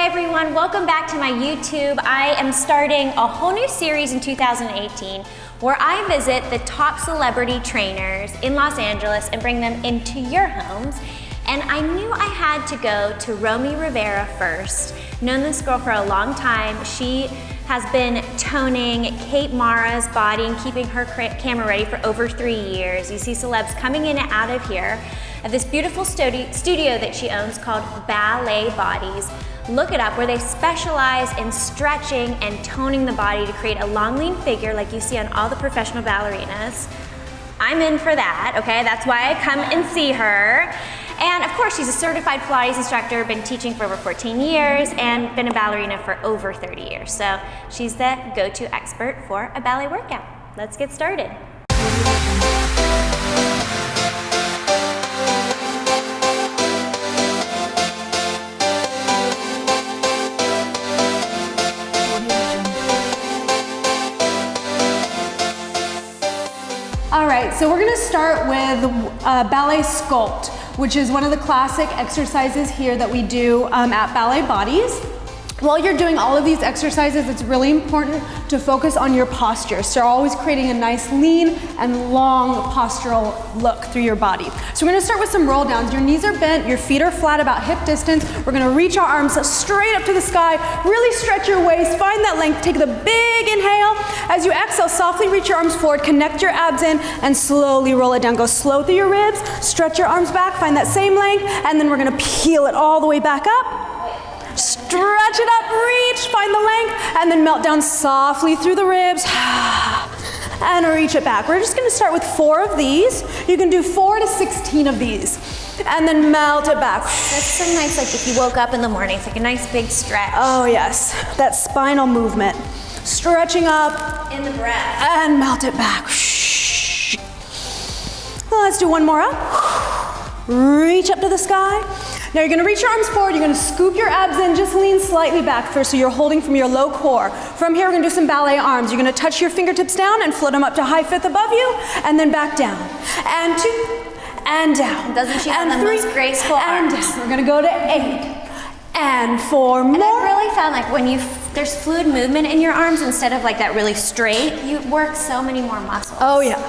everyone, welcome back to my YouTube. I am starting a whole new series in 2018 where I visit the top celebrity trainers in Los Angeles and bring them into your homes. And I knew I had to go to Romi Rivera first. Known this girl for a long time. She has been toning Kate Mara's body and keeping her camera ready for over 3 years. You see celebs coming in and out of here at this beautiful studio that she owns called Ballet Bodies. Look it up, where they specialize in stretching and toning the body to create a long, lean figure like you see on all the professional ballerinas. I'm in for that, okay? That's why I come and see her. And of course, she's a certified Pilates instructor, been teaching for over 14 years, and been a ballerina for over 30 years. So she's the go-to expert for a ballet workout. Let's get started. All right, so we're gonna start with Ballet Sculpt, which is one of the classic exercises here that we do at Ballet Bodies. While you're doing all of these exercises, it's really important to focus on your posture. So you're always creating a nice lean and long postural look through your body. So we're gonna start with some roll downs. Your knees are bent, your feet are flat about hip distance. We're gonna reach our arms straight up to the sky, really stretch your waist, find that length, take the big inhale. As you exhale, softly reach your arms forward, connect your abs in, and slowly roll it down. Go slow through your ribs, stretch your arms back, find that same length, and then we're gonna peel it all the way back up. Stretch it up, reach, find the length, and then melt down softly through the ribs. And reach it back. We're just gonna start with 4 of these. You can do 4 to 16 of these. And then melt it back. That's so nice, like if you woke up in the morning, it's like a nice big stretch. Oh yes, that spinal movement. Stretching up. In the breath. And melt it back. Let's do one more up. Reach up to the sky. Now you're gonna reach your arms forward, you're gonna scoop your abs in, just lean slightly back first so you're holding from your low core. From here, we're gonna do some ballet arms. You're gonna touch your fingertips down and float them up to high fifth above you, and then back down. And 2, and down. Doesn't she have and the 3, most graceful and arms? down. We're gonna go to 8, and 4 more. And I've really found like when there's fluid movement in your arms instead of like that really straight, you work so many more muscles. Oh yeah.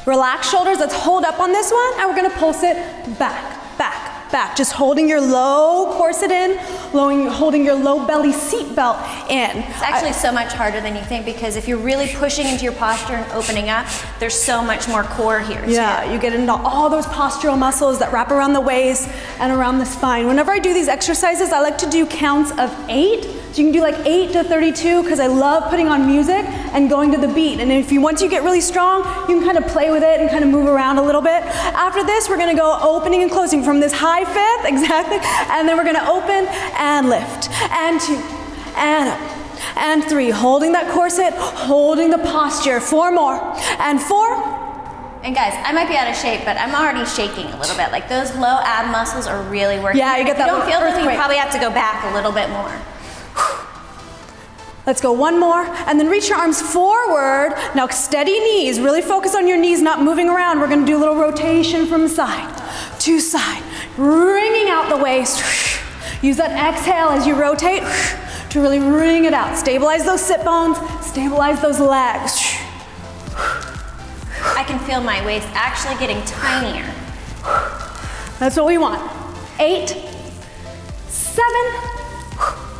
Relax shoulders, let's hold up on this one, and we're gonna pulse it back, back, back. Just holding your low corset in, holding your low belly seat belt in. It's actually so much harder than you think, because if you're really pushing into your posture and opening up, there's so much more core here too. Yeah, you get into all those postural muscles that wrap around the waist and around the spine. Whenever I do these exercises, I like to do counts of 8. So you can do like 8 to 32, because I love putting on music and going to the beat. And once you get really strong, you can kind of play with it and kind of move around a little bit. After this, we're gonna go opening and closing from this high fifth, exactly. And then we're gonna open and lift, and 2, and up, and 3. Holding that corset, holding the posture. 4 more, and 4. And guys, I might be out of shape, but I'm already shaking a little bit. Like those low ab muscles are really working. Yeah, you get that If you don't feel them, you earthquake. probably have to go back a little bit more. Let's go 1 more, and then reach your arms forward. Now steady knees, really focus on your knees not moving around. We're gonna do a little rotation from side to side, wringing out the waist. Use that exhale as you rotate to really wring it out. Stabilize those sit bones, stabilize those legs. I can feel my waist actually getting tinier. That's what we want. 8, 7,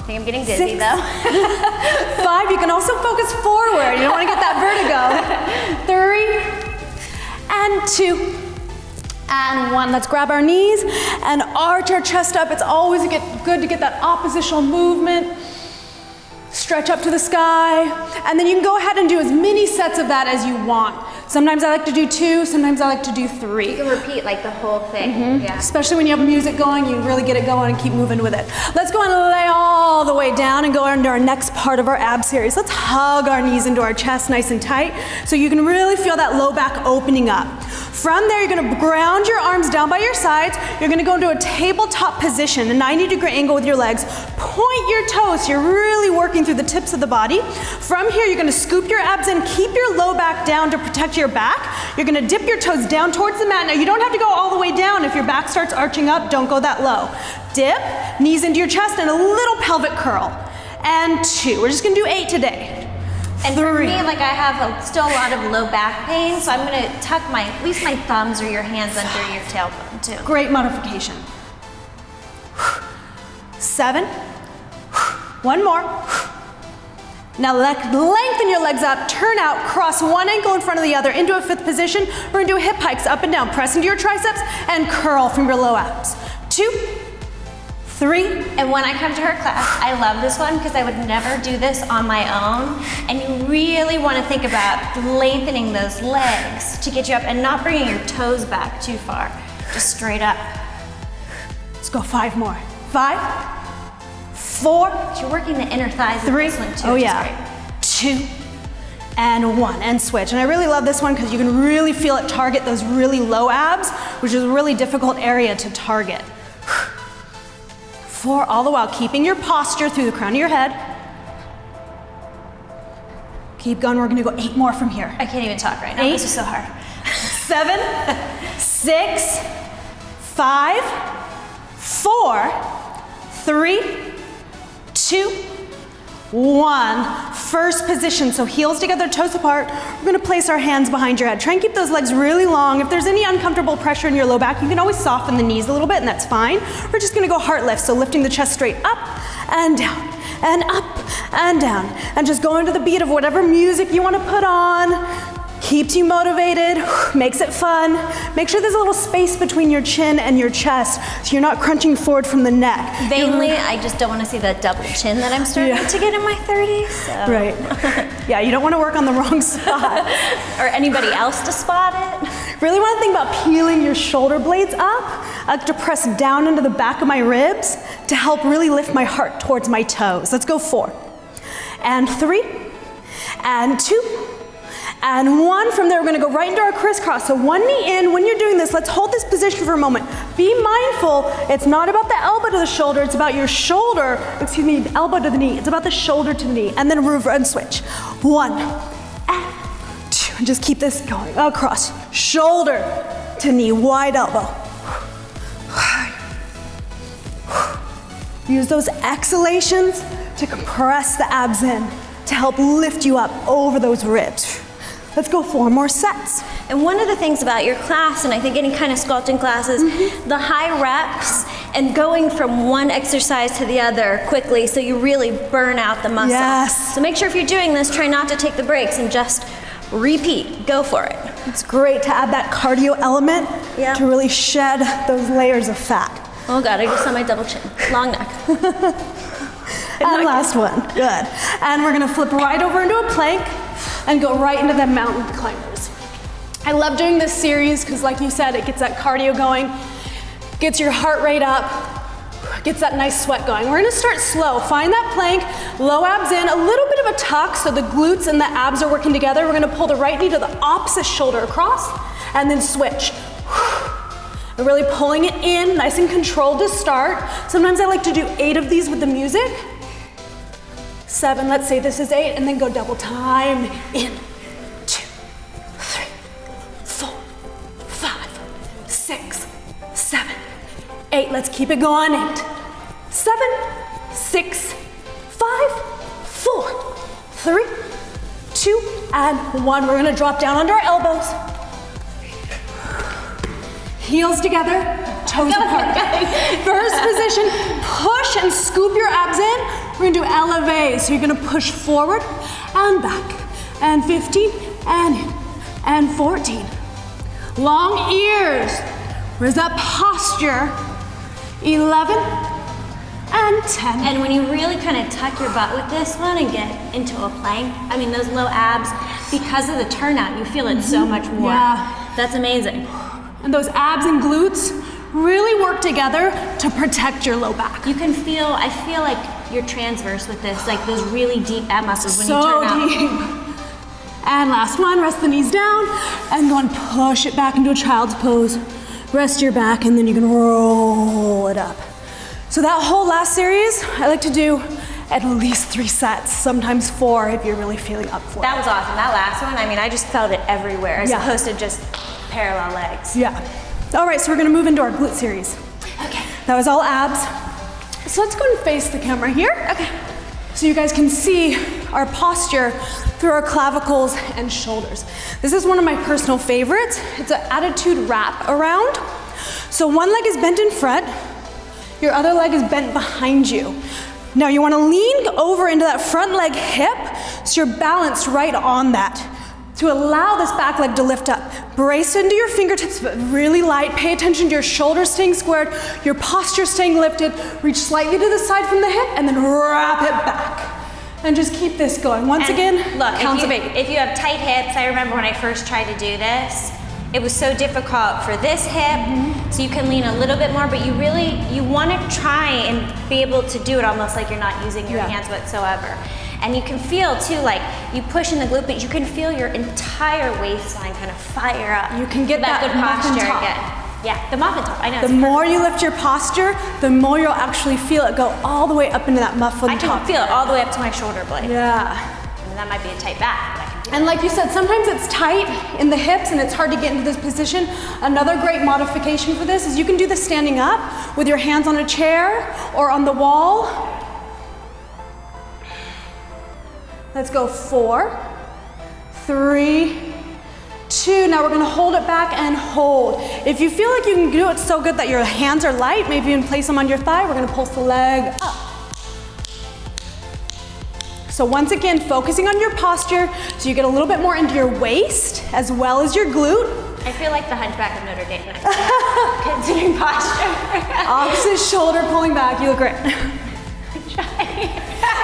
I think I'm getting dizzy 6, though. 5, you can also focus forward. You don't want to get that vertigo. 3, and 2, and 1. Let's grab our knees and arch our chest up. It's always good to get that oppositional movement. Stretch up to the sky, and then you can go ahead and do as many sets of that as you want. Sometimes I like to do 2, sometimes I like to do 3. You can repeat like the whole thing. Yeah. Especially when you have music going, you really get it going and keep moving with it. Let's go and lay all the way down and go into our next part of our ab series. Let's hug our knees into our chest nice and tight so you can really feel that low back opening up. From there, you're gonna ground your arms down by your sides. You're gonna go into a tabletop position, a 90-degree angle with your legs. point your toes. You're really working through the tips of the body. From here, you're gonna scoop your abs in, keep your low back down to protect your back. You're gonna dip your toes down towards the mat. Now, you don't have to go all the way down. If your back starts arching up, don't go that low. Dip, knees into your chest, and a little pelvic curl. And 2. We're just gonna do 8 today. And 3. for me, like I have still a lot of low back pain, so I'm gonna tuck at least my thumbs or your hands under your tailbone too. Great modification. 7. 1 more. Now lengthen your legs up, turn out, cross one ankle in front of the other into a 5th position. We're gonna do hip hikes up and down. Press into your triceps and curl from your low abs. 2, 3. And when I come to her class, I love this one because I would never do this on my own. And you really want to think about lengthening those legs to get you up and not bringing your toes back too far. Just straight up. Let's go 5 more. 5, 4. So you're working the inner thighs 3. of this one too, Oh which yeah. is great. 2 and 1 and switch. And I really love this one because you can really feel it target those really low abs, which is a really difficult area to target. 4, all the while keeping your posture through the crown of your head. Keep going, we're gonna go 8 more from here. I can't even talk right now, 8, this is so hard. 7, 6, 5, 4, 3, 2, 1. First position, so heels together, toes apart. We're gonna place our hands behind your head. Try and keep those legs really long. If there's any uncomfortable pressure in your low back, you can always soften the knees a little bit, and that's fine. We're just gonna go heart lift, so lifting the chest straight up and down, and up and down, and just go into the beat of whatever music you wanna put on. Keeps you motivated, makes it fun. Make sure there's a little space between your chin and your chest so you're not crunching forward from the neck. Vainly, I just don't want to see that double chin that I'm starting to get in my 30s. So. Right. Yeah, you don't want to work on the wrong spot. Or anybody else to spot it. Really want to think about peeling your shoulder blades up. I like to press down into the back of my ribs to help really lift my heart towards my toes. Let's go 4. And 3. And 2. And 1. From there, we're gonna go right into our crisscross. So 1 knee in. When you're doing this, let's hold this position for a moment. Be mindful, it's not about the elbow to the shoulder, it's about your shoulder, elbow to the knee. It's about the shoulder to the knee. And then reverse and switch. 1, and 2. And just keep this going across. Shoulder to knee, wide elbow. Use those exhalations to compress the abs in, to help lift you up over those ribs. Let's go 4 more sets. And one of the things about your class, and I think any kind of sculpting classes, the high reps and going from one exercise to the other quickly so you really burn out the muscle. Yes. So make sure if you're doing this, try not to take the breaks and just repeat. Go for it. It's great to add that cardio element to really shed those layers of fat. Oh God, I just saw my double chin. Long neck. And last one, good. And we're gonna flip right over into a plank and go right into the mountain climbers. I love doing this series because like you said, it gets that cardio going, gets your heart rate up, gets that nice sweat going. We're gonna start slow. Find that plank, low abs in, a little bit of a tuck so the glutes and the abs are working together. We're gonna pull the right knee to the opposite shoulder across and then switch. We're really pulling it in, nice and controlled to start. Sometimes I like to do 8 of these with the music. 7, let's say this is 8, and then go double time. In, 2, 3, 4, 5, 6, 7, 8. Let's keep it going. 8, 7, 6, 5, 4, 3, 2, and 1. We're gonna drop down onto our elbows. Heels together, toes apart. First position, push and scoop your abs in. We're gonna do elevate. So you're gonna push forward and back. And 15, and 14. Long ears. Where's that posture? 11, and 10. And when you really kind of tuck your butt with this one and get into a plank, I mean those low abs, because of the turnout, you feel it so much more. Yeah. That's amazing. And those abs and glutes really work together to protect your low back. You can feel, I feel like you're transverse with this, like those really deep ab muscles when you So turn out. deep. And last one, rest the knees down and go and push it back into a child's pose. Rest your back and then you can roll it up. So that whole last series, I like to do at least 3 sets, sometimes 4 if you're really feeling up for it. That was awesome. That last one, I mean, I just felt it everywhere as opposed to just parallel legs. Yeah. All right, so we're gonna move into our glute series. Okay. That was all abs. So let's go and face the camera here. Okay. So you guys can see our posture through our clavicles and shoulders. This is one of my personal favorites. It's an attitude wrap around. So one leg is bent in front, your other leg is bent behind you. Now you want to lean over into that front leg hip so you're balanced right on that. To allow this back leg to lift up. Brace into your fingertips, but really light. Pay attention to your shoulders staying squared, your posture staying lifted. Reach slightly to the side from the hip and then wrap it back. And just keep this going. Once again, look, counts of 8. if you have tight hips, I remember when I first tried to do this, it was so difficult for this hip, so you can lean a little bit more, but you want to try and be able to do it almost like you're not using your hands whatsoever. And you can feel too, like you push in the glute, but you can feel your entire waistline kind of fire up. You can get that good muffin posture top. again. Yeah, the muffin top, I know. The more you lift your posture, the more you'll actually feel it go all the way up into that muffin top. I can feel it all the way up to my shoulder blade. Yeah. I mean, that might be a tight back, but I can do And like you said, sometimes it's tight in the hips and it's hard to get into this position. Another great modification for this is you can do this standing up with your hands on a chair or on the wall. Let's go 4, 3, 2. Now we're gonna hold it back and hold. If you feel like you can do it so good that your hands are light, maybe even place them on your thigh, we're gonna pulse the leg up. So once again, focusing on your posture so you get a little bit more into your waist as well as your glute. I feel like the Hunchback of Notre Dame considering posture. Opposite shoulder pulling back, you look great.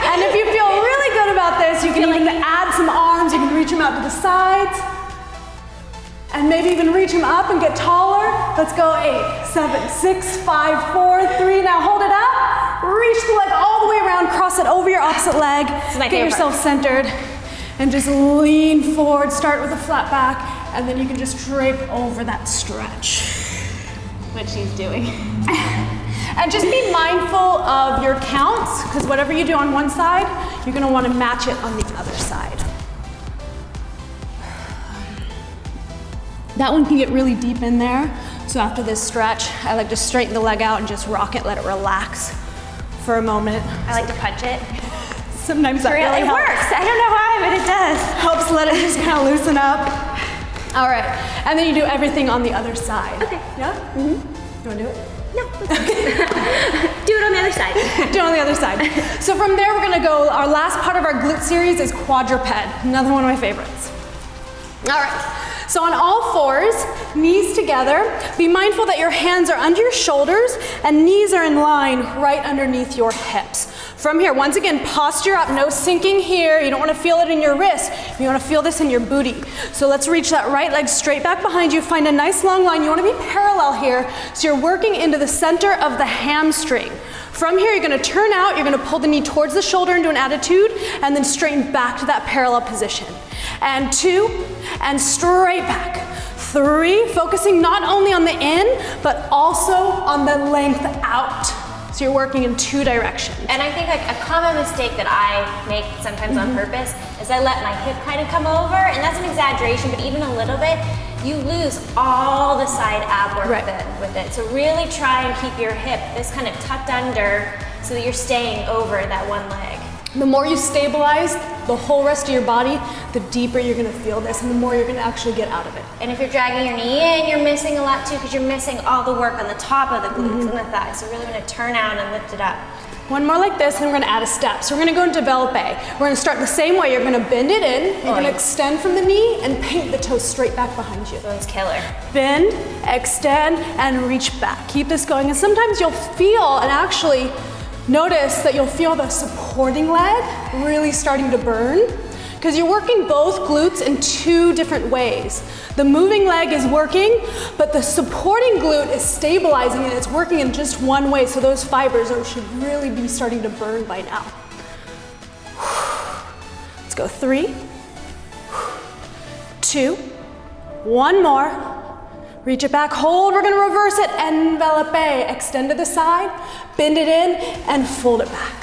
And if you feel really good about this, you can even add some arms, you can reach them out to the sides. And maybe even reach them up and get taller. Let's go 8, 7, 6, 5, 4, 3. Now hold it up. Reach the leg all the way around, cross it over your opposite leg. Get yourself centered and just lean forward. Start with a flat back and then you can just drape over that stretch. What she's doing. And just be mindful of your counts, because whatever you do on one side, you're gonna wanna match it on the other side. That one can get really deep in there. So after this stretch, I like to straighten the leg out and just rock it, let it relax for a moment. I like to punch it. Sometimes that really it helps. works. I don't know why, but it does. Helps let it just kind of loosen up. All right, and then you do everything on the other side. Okay. Yeah? Mm-hmm. You wanna do it? No. Do it on the other side. Do it on the other side. So from there, we're gonna go, our last part of our glute series is quadruped, another one of my favorites. All right. So on all fours, knees together, be mindful that your hands are under your shoulders and knees are in line right underneath your hips. From here, once again, posture up, no sinking here. You don't want to feel it in your wrist. You want to feel this in your booty. So let's reach that right leg straight back behind you. Find a nice long line. You want to be parallel here. So you're working into the center of the hamstring. From here, you're going to turn out. You're going to pull the knee towards the shoulder into an attitude and then straighten back to that parallel position. And 2, and straight back. 3, focusing not only on the in, but also on the length out. So you're working in 2 directions. And I think like a common mistake that I make sometimes on purpose is I let my hip kind of come over, and that's an exaggeration, but even a little bit, you lose all the side ab work with it. So really try and keep your hip this kind of tucked under so that you're staying over that one leg. The more you stabilize the whole rest of your body, the deeper you're gonna feel this and the more you're gonna actually get out of it. And if you're dragging your knee in, you're missing a lot too because you're missing all the work on the top of the glutes and the thighs. So really gonna turn out and lift it up. One more like this, and we're gonna add a step. So we're gonna go into Ballet. We're gonna start the same way. You're gonna bend it in, you're gonna extend from the knee and paint the toes straight back behind you. This one's killer. Bend, extend, and reach back. Keep this going. And sometimes you'll feel and actually notice that you'll feel the supporting leg really starting to burn because you're working both glutes in 2 different ways. The moving leg is working, but the supporting glute is stabilizing and it's working in just one way, so those fibers should really be starting to burn by now. Let's go 3, 2, one more. Reach it back, hold, we're gonna reverse it, envelope, extend to the side, bend it in, and fold it back.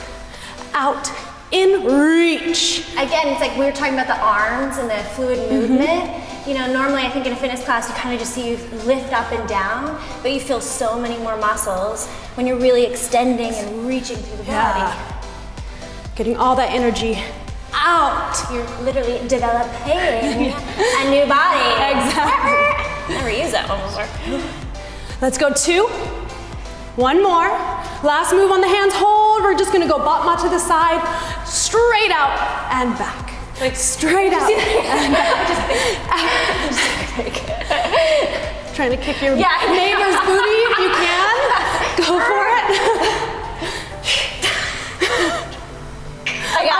Out, in, reach. Again, it's like we were talking about the arms and the fluid movement. You know, normally I think in a fitness class you kind of just see you lift up and down, but you feel so many more muscles when you're really extending and reaching through the body. Getting all that energy out. You're literally developing a new body. Exactly. Never used that one before. Let's go 2. One more. Last move on the hands, hold. We're just gonna go butt mat to the side, straight out and back. Like straight out and back. Trying to kick your neighbor's booty if you can. Go for it.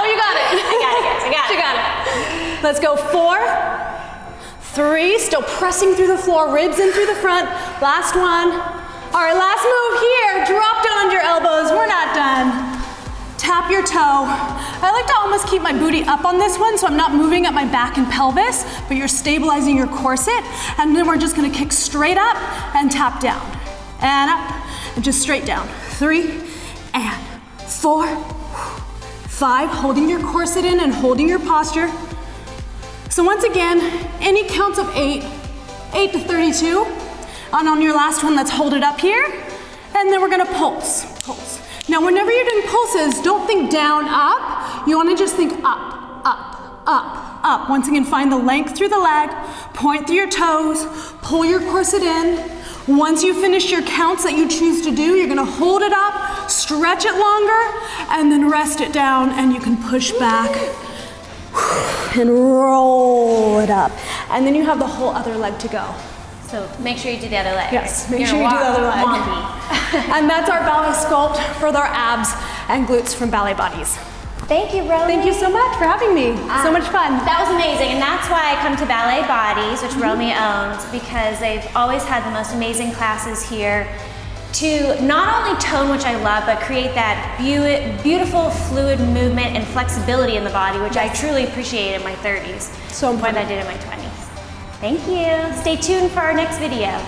You got it. I got it, guys. I got it. You got it. Let's go 4, 3, still pressing through the floor, ribs in through the front. Last one. All right, last move here. Drop down on your elbows. We're not done. Tap your toe. I like to almost keep my booty up on this one so I'm not moving at my back and pelvis, but you're stabilizing your corset. And then we're just gonna kick straight up and tap down. And up, and just straight down. 3, and 4, 5, holding your corset in and holding your posture. So once again, any counts of 8 to 32. And on your last one, let's hold it up here. And then we're gonna pulse. Now, whenever you're doing pulses, don't think down, up. You wanna just think up, up, up, up. Once again, find the length through the leg, point through your toes, pull your corset in. Once you finish your counts that you choose to do, you're gonna hold it up, stretch it longer, and then rest it down, and you can push back and roll it up. And then you have the whole other leg to go. So make sure you do the other leg. Yes, make sure you do the other leg. And that's our Ballet Sculpt for our abs and glutes from Ballet Bodies. Thank you, Rosie. Thank you so much for having me. So much fun. That was amazing, and that's why I come to Ballet Bodies, which Romi owns, because they've always had the most amazing classes here to not only tone, which I love, but create that beautiful fluid movement and flexibility in the body, which I truly appreciate in my 30s. So important. More than I did in my 20s. Thank you. Stay tuned for our next video.